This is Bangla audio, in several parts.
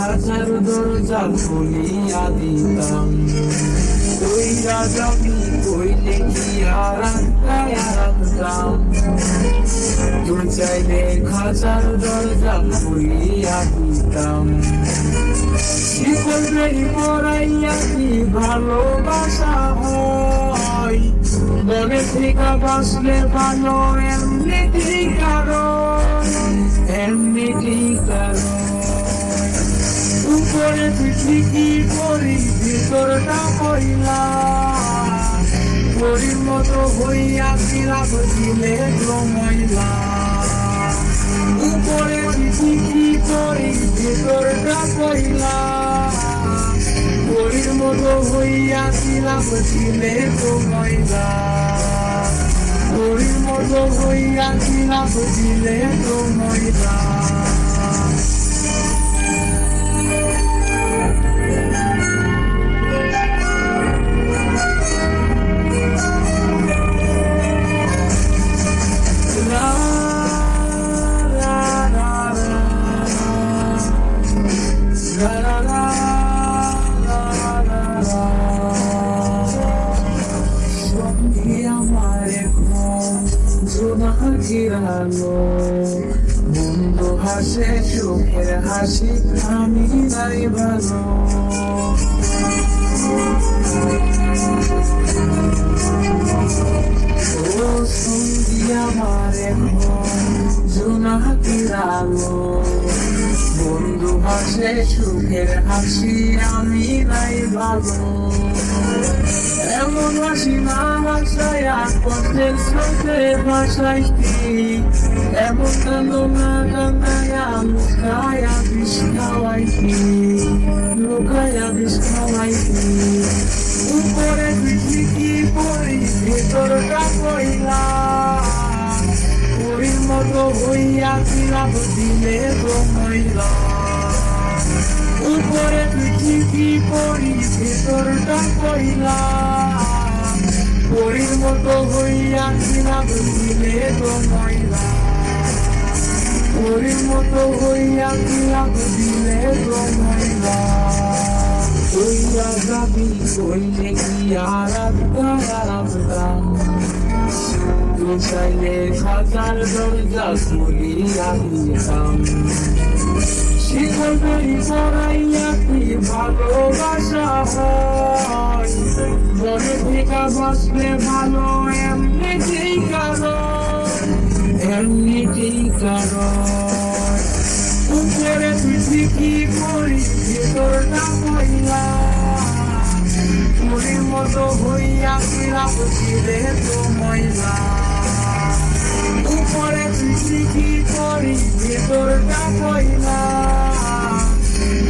খাঁচার দরজা খুলিয়া দিতাম। কইরা যাবি কইলে কি আর আটকায়া রাখতাম। তুই চাইলে খাঁচার দরজা খুলিয়া দিতাম। শিকল বেরি পড়াইয়া কি ভালোবাসা হয়? মনে থেকে বাসলে ভালো এমনিতেই কারণ, এমনিতেই কারণ। উপরে পিঠি কি করি ভিতরটা কইলা, পরির মতো হইয়া ছিলাম দিলে ময়লা। উপরে পিঠি কি করি ভিতরটা কইলা, পরির মতো হইয়া ছিলাম দিলে ময়লা। পরির মতো হইয়া ছিলাম দিলে ময়লা। বন্ধু হাসে সুখের হাসি আমি নাই ভালো। ও সঙ্গী আমার জোনাকির আলো, বন্ধু হাসে সুখের হাসি আমি নাই ভালো। এমন হাসি না ভাষায়া কষ্টের স্রোতে ভাসাইতি, এমন কান্দো না কান্দায়া লুকায়া বিষ খাওয়াইতি, লুকায়া বিষ খাওয়াইতি। উপরে পিঠি কি পরি ভেতরটা কইলা, পরির মতো হইয়া ছিলাম দিলে ময়লা। উপরে পিঠি কি পরি ভেতরটা কইলা, পরির মতো হইয়া ছিলাম দিলে ময়লা। পরির মতো হইয়া ছিলাম দিলে ময়লা। কইয়া যাবি কইলে কি আর রাখতাম। তুই চাইলে খাঁচার দরজা খুলিয়া দিতাম। শিকল বেরি পড়াইয়া কি ভালোবাসা হয়? মনে থেকে বাসলে ভালো এমনিতেই কারণ, এমনিতেই কারণ। উপরে পিঠি কি করি ভেতরটা কইলা, পরির মতো হইয়া ছিলাম দিলে ময়লা। উপরে পিঠি কি করি ভেতরটা কইলা,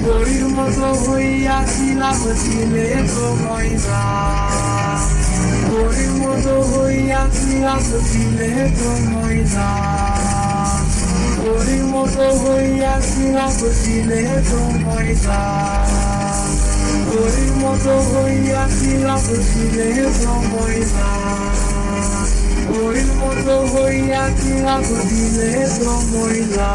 পরির মতো হইয়া ছিলাম দিলে ময়লা। পরির মতো হইয়া ছিলাম দিলে ময়লা। পরির মতো হইয়া ছিলাম দিলে ময়লা। পরির মতো হইয়া ছিলাম দিলে ময়লা। পরির মতো হইয়া ছিলাম দিলে ময়লা।